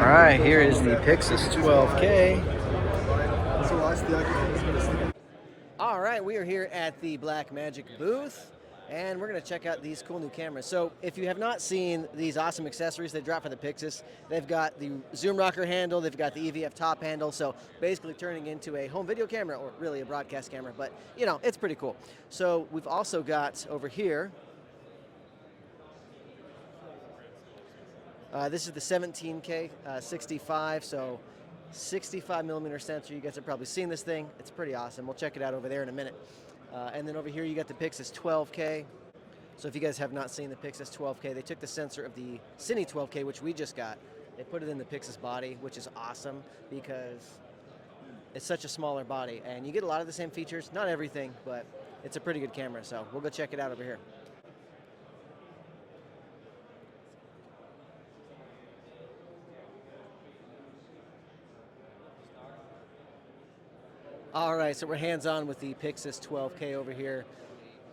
All right, here is the PYXIS 12K. All right, we are here at the Blackmagic Booth, and we're going to check out these cool new cameras. So if you have not seen these awesome accessories they dropped for the PYXIS, they've got the zoom rocker handle, they've got the EVF top handle, so basically turning into a home video camera, or really a broadcast camera, but you know, it's pretty cool. So we've also got over here, this is the 17K 65, so 65 millimeter sensor. You guys have probably seen this thing. It's pretty awesome. We'll check it out over there in a minute. And then over here you got the PYXIS 12K. So if you guys have not seen the PYXIS 12K, they took the sensor of the Cine 12K, which we just got. They put it in the PYXIS body, which is awesome because it's such a smaller body. And you get a lot of the same features, not everything, but it's a pretty good camera. So we'll go check it out over here. All right, so we're hands-on with the PYXIS 12K over here.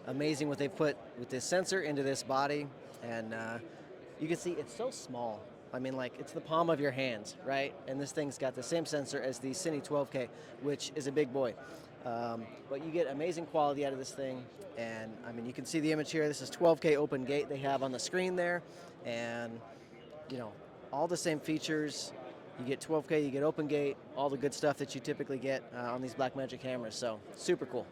Amazing what they put with this sensor into this body, and you can see it's so small. I mean, like, it's the palm of your hands, right? And this thing's got the same sensor as the Cine 12K, which is a big boy. But you get amazing quality out of this thing, and I mean, you can see the image here. This is 12K open gate they have on the screen there, and you know, all the same features. You get 12K, you get open gate, all the good stuff that you typically get on these Blackmagic cameras, so super cool.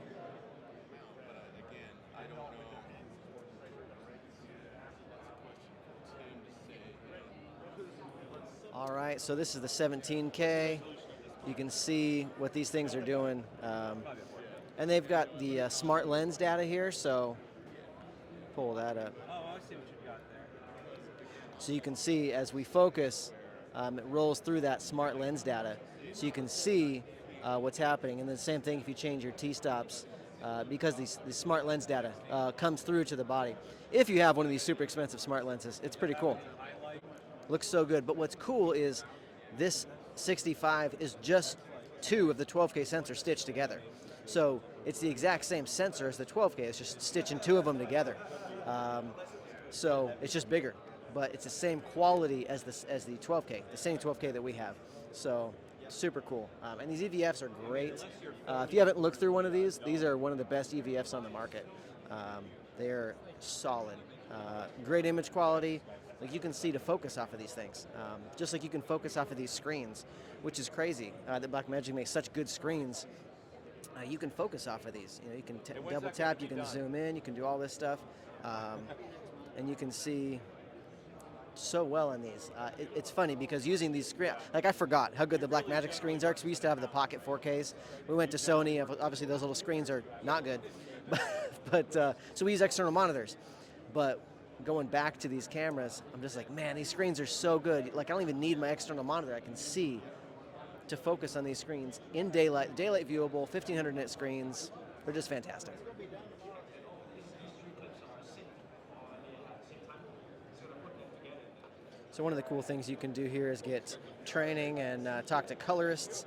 All right, so this is the 17K. You can see what these things are doing. And they've got the smart lens data here, so pull that up. Oh, I see what you've got there. So you can see as we focus, it rolls through that smart lens data, so you can see what's happening. And the same thing if you change your T-stops, because the smart lens data comes through to the body. If you have one of these super expensive smart lenses, it's pretty cool. Looks so good. But what's cool is this 65 is just two of the 12K sensors stitched together. So it's the exact same sensor as the 12K. It's just stitching two of them together. So it's just bigger. But it's the same quality as the 12K, the same 12K that we have. So super cool. And these EVFs are great. If you haven't looked through one of these are one of the best EVFs on the market. They're solid. Great image quality. Like, you can see to focus off of these things, just like you can focus off of these screens, which is crazy that Blackmagic makes such good screens. You can focus off of these. You know, you can double tap, you can zoom in, you can do all this stuff, and you can see so well on these. It's funny because using these screens, like, I forgot how good the Blackmagic screens are because we used to have the Pocket 4Ks. We went to Sony. Obviously, those little screens are not good, but so we use external monitors. But going back to these cameras, I'm just like, man, these screens are so good. Like, I don't even need my external monitor. I can see to focus on these screens in daylight viewable, 1500 nit screens. They're just fantastic. So one of the cool things you can do here is get training and talk to colorists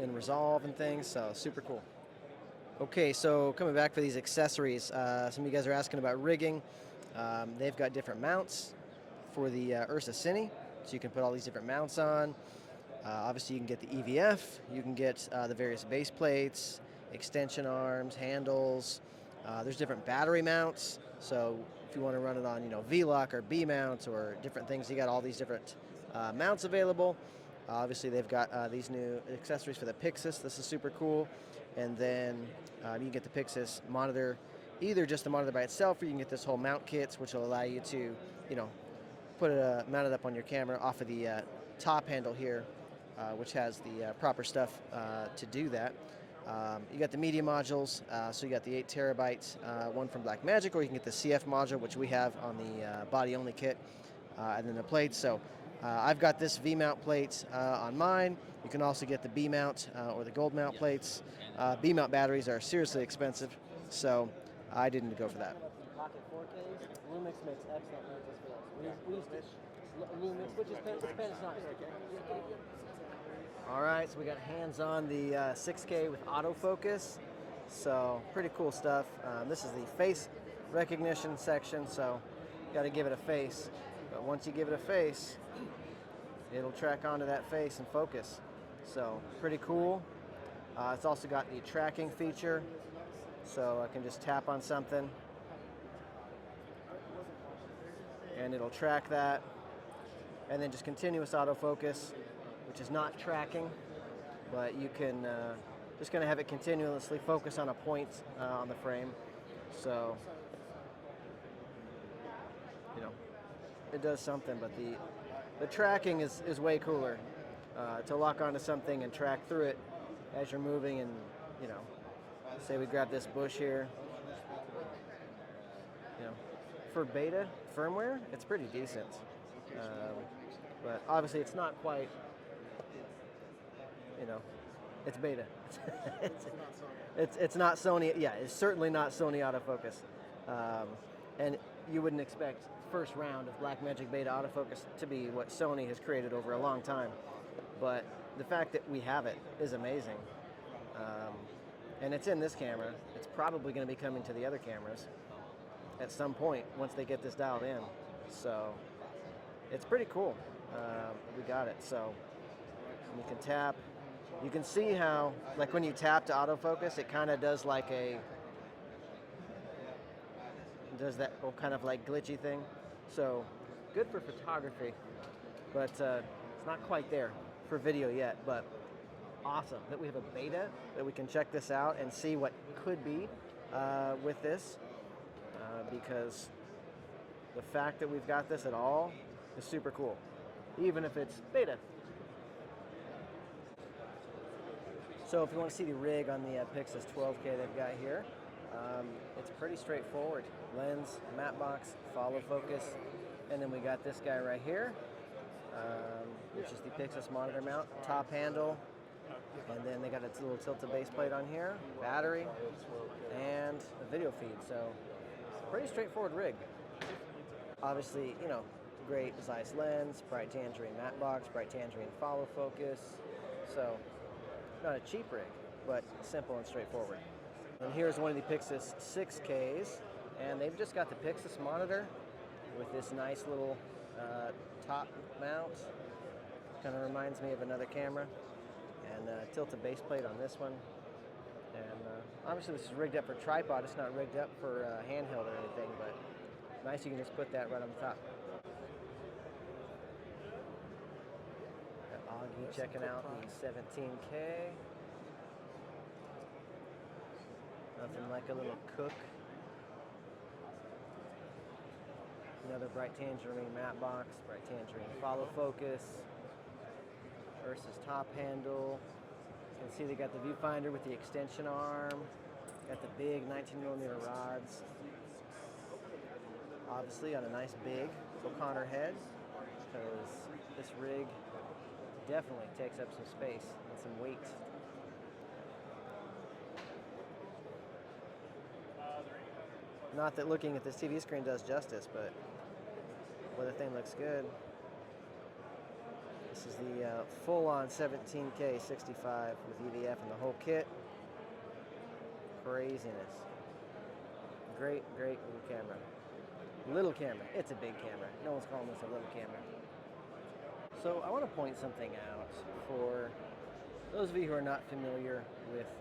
in Resolve and things, so super cool. Okay, so coming back for these accessories, some of you guys are asking about rigging. They've got different mounts for the URSA Cine, so you can put all these different mounts on. Obviously you can get the EVF, you can get the various base plates, extension arms, handles. There's different battery mounts, so if you want to run it on, you know, V-Lock or B-mounts or different things, you got all these different mounts available. Obviously they've got these new accessories for the PYXIS. This is super cool. And then you can get the PYXIS monitor, either just the monitor by itself, or you can get this whole mount kit, which will allow you to, you know, mount it up on your camera off of the top handle here, which has the proper stuff to do that. You got the media modules, so you got the 8 terabytes, one from Blackmagic, or you can get the CF module, which we have on the body-only kit, and then the plates. So I've got this V-mount plate on mine. You can also get the B-mount or the gold mount plates. B-mount batteries are seriously expensive, so I didn't go for that. Pocket 4Ks, Lumix makes excellent lenses for those. We used to Lumix, which is Panasonic. All right, so we got hands on the 6K with autofocus, so pretty cool stuff. This is the face recognition section, so got to give it a face. But once you give it a face, it'll track onto that face and focus. So pretty cool. It's also got the tracking feature, so I can just tap on something and it'll track that. And then just continuous autofocus, which is not tracking, but you can just going to have it continuously focus on a point on the frame. So, you know, it does something, but the tracking is way cooler. To lock onto something and track through it as you're moving, and, you know, say we grab this bush here. You know, for beta firmware, it's pretty decent. But obviously it's not quite, you know, it's beta. it's not Sony. Yeah, it's certainly not Sony autofocus. And you wouldn't expect first round of Blackmagic beta autofocus to be what Sony has created over a long time. But the fact that we have it is amazing. And it's in this camera. It's probably going to be coming to the other cameras at some point once they get this dialed in. So it's pretty cool. We got it. So you can tap. You can see how, like when you tap to autofocus, it kind of does like that kind of like glitchy thing. So good for photography, but it's not quite there for video yet. But awesome that we have a beta, that we can check this out and see what could be with this, because the fact that we've got this at all is super cool, even if it's beta. So if you want to see the rig on the PYXIS 12K they've got here, it's pretty straightforward. Lens, matte box, follow focus, and then we got this guy right here, which is the PYXIS monitor mount, top handle, and then they got a little tilted base plate on here, battery, and a video feed. So pretty straightforward rig. Obviously, you know, great size lens, bright tangerine matte box, bright tangerine follow focus. So not a cheap rig, but simple and straightforward. And here's one of the PYXIS 6Ks, and they've just got the PYXIS monitor with this nice little top mount. Kind of reminds me of another camera. And tilted base plate on this one. And obviously this is rigged up for tripod. It's not rigged up for handheld or anything, but nice, you can just put that right on the top. Got Augie checking out the 17K. Nothing like a little cook. Another bright tangerine matte box, bright tangerine follow focus. Versus top handle. You can see they got the viewfinder with the extension arm. Got the big 19mm rods. Obviously on a nice big O'Connor head, because this rig definitely takes up some space and some weight. Not that looking at this TV screen does justice, but well, the thing looks good. This is the full-on 17K 65 with EVF and the whole kit. Craziness. Great, great little camera. Little camera. It's a big camera. No one's calling this a little camera. So I want to point something out for those of you who are not familiar with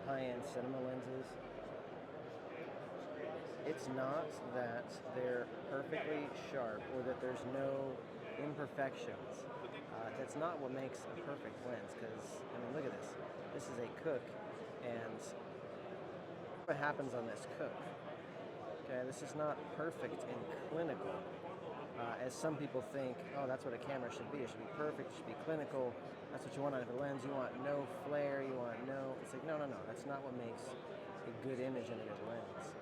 high-end cinema lenses. It's not that they're perfectly sharp or that there's no imperfections. That's not what makes a perfect lens, because, I mean, look at this. This is a Cook, and what happens on this Cook? Okay, this is not perfect and clinical, as some people think. Oh, that's what a camera should be. It should be perfect, it should be clinical. That's what you want out of a lens. You want no flare, you want no... It's like, no. That's not what makes a good image in a good lens.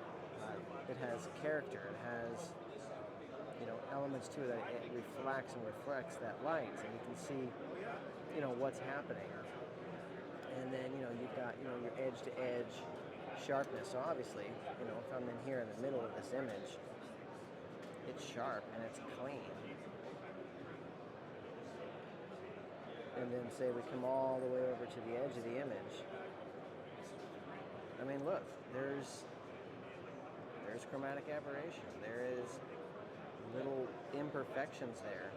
It has character. It has, you know, elements to it that it reflects and reflects that light, and you can see, you know, what's happening. And then, you know, you've got, you know, your edge-to-edge sharpness. So obviously, you know, if I'm in here in the middle of this image, it's sharp and it's clean. And then say we come all the way over to the edge of the image. I mean, look, there's chromatic aberration. There is little imperfections there.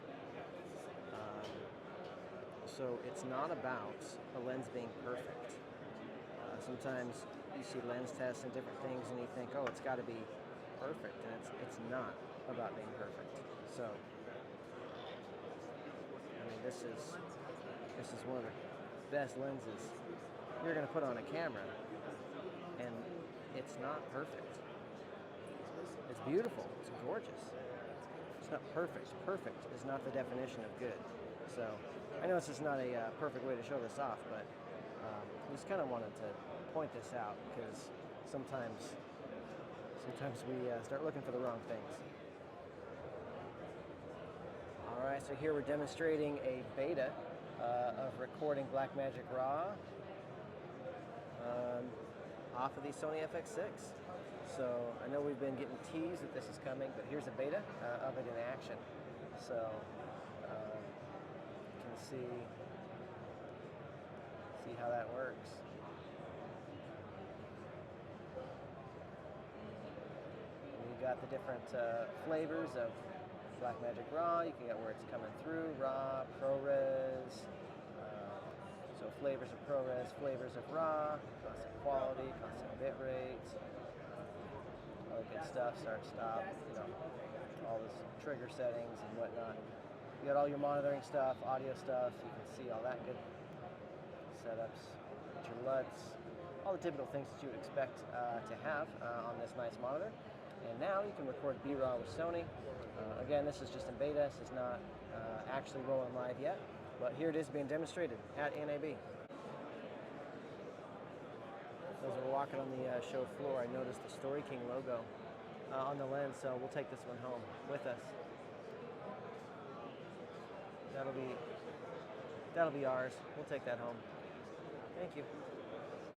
So it's not about a lens being perfect. Sometimes you see lens tests and different things and you think, oh, it's got to be perfect, and it's not about being perfect. So, I mean, this is one of the best lenses you're going to put on a camera, and it's not perfect. It's beautiful. It's gorgeous. It's not perfect. Perfect is not the definition of good. So I know this is not a perfect way to show this off, but I just kind of wanted to point this out because sometimes we start looking for the wrong things. All right, so here we're demonstrating a beta of recording Blackmagic RAW off of the Sony FX6. So I know we've been getting teased that this is coming, but here's a beta of it in action. So you can see how that works. We've got the different flavors of Blackmagic RAW. You can get where it's coming through, RAW, ProRes. So flavors of ProRes, flavors of RAW, constant quality, constant bit rate, all the good stuff, start, stop, all this trigger settings and whatnot. You got all your monitoring stuff, audio stuff, you can see all that good setups, your LUTs, all the typical things that you would expect to have on this nice monitor. And now you can record B-RAW with Sony. Again, this is just in beta, this is not actually rolling live yet. But here it is being demonstrated at NAB. As we're walking on the show floor, I noticed the StoryKing logo on the lens, so we'll take this one home with us. That'll be ours. We'll take that home. Thank you.